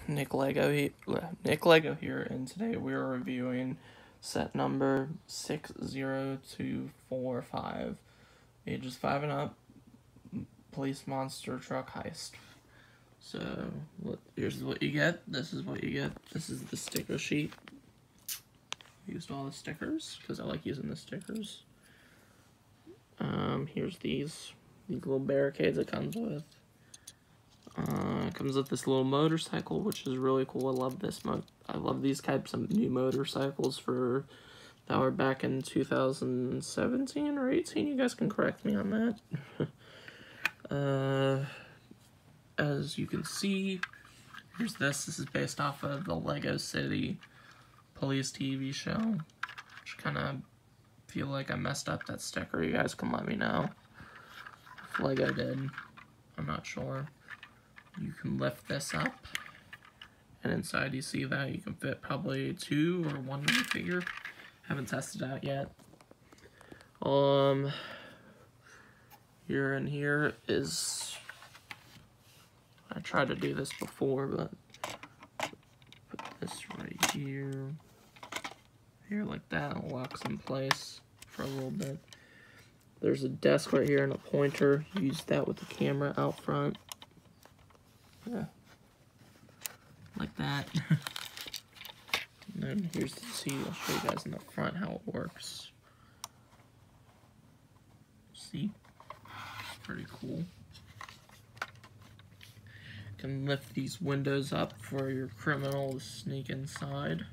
Nick Lego here, and today we are reviewing set number 60245, ages 5 and up, police Monster Truck Heist. So, here's what you get. This is what you get. This is the sticker sheet. I used all the stickers, because I like using the stickers. Here's these little barricades it comes with. It comes with this little motorcycle, which is really cool. I love this. I love these types of new motorcycles that were back in 2017 or 18. You guys can correct me on that. As you can see, here's this. This is based off of the Lego City police TV show, which kind of feel like I messed up that sticker. You guys can let me know if Lego did. I'm not sure. You can lift this up, and inside you see that you can fit probably 2 or 1 minifigure. Haven't tested it out yet. Here and here is, I tried to do this before, but put this right here like that, and it locks in place for a little bit. There's a desk right here and a pointer. Use that with the camera out front. Yeah, like that. And then here's the seat. I'll show you guys in the front how it works. See? It's pretty cool. You can lift these windows up for your criminal to sneak inside.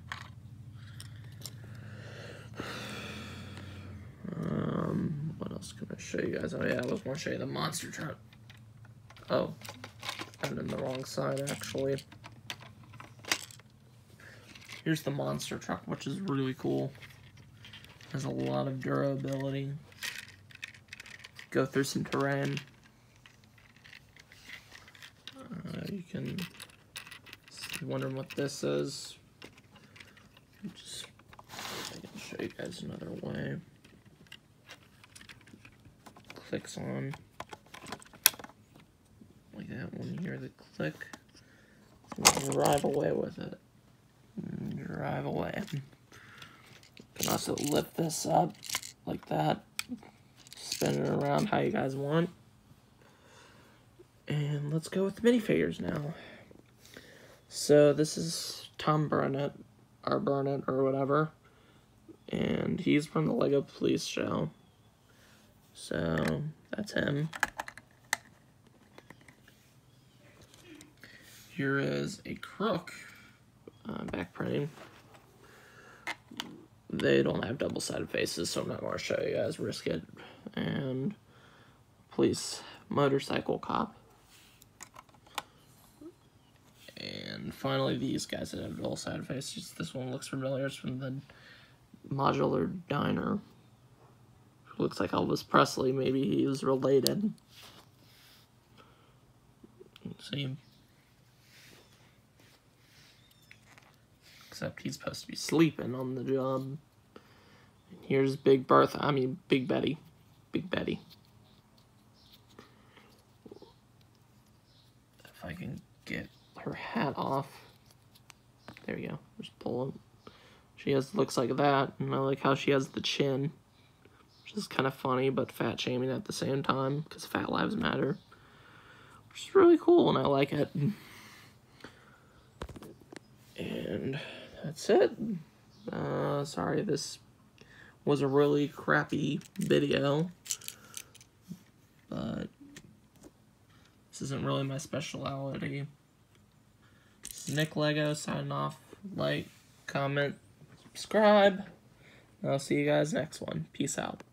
What else can I show you guys? Oh yeah, I was going to show you the monster truck. Oh. I'm in the wrong side, actually. Here's the monster truck, which is really cool. Has a lot of durability. Go through some terrain. You can wondering what this is. Just I can show you guys another way. Clicks on. Like that when you hear the click, drive away with it. Drive away. You can also lift this up like that, spin it around how you guys want. And let's go with the minifigures now. So this is Tom Burnett, or Burnett, or whatever, and he's from the Lego Police show. So that's him. Here is a crook back printing. They don't have double-sided faces, so I'm not going to show you guys. Risk it. And police motorcycle cop. And finally, these guys that have double-sided faces. This one looks familiar. It's from the Modular Diner. Looks like Elvis Presley. Maybe he was related. See? Except he's supposed to be sleeping on the job. And here's Big Betty. Big Betty. If I can get her hat off. There we go. Just pull it. She looks like that, and I like how she has the chin. Which is kind of funny, but fat shaming at the same time, because fat lives matter. Which is really cool, and I like it. And that's it. Sorry, this was a really crappy video, but this isn't really my specialty. This is Nick Lego signing off. Like, comment, subscribe, and I'll see you guys next one. Peace out.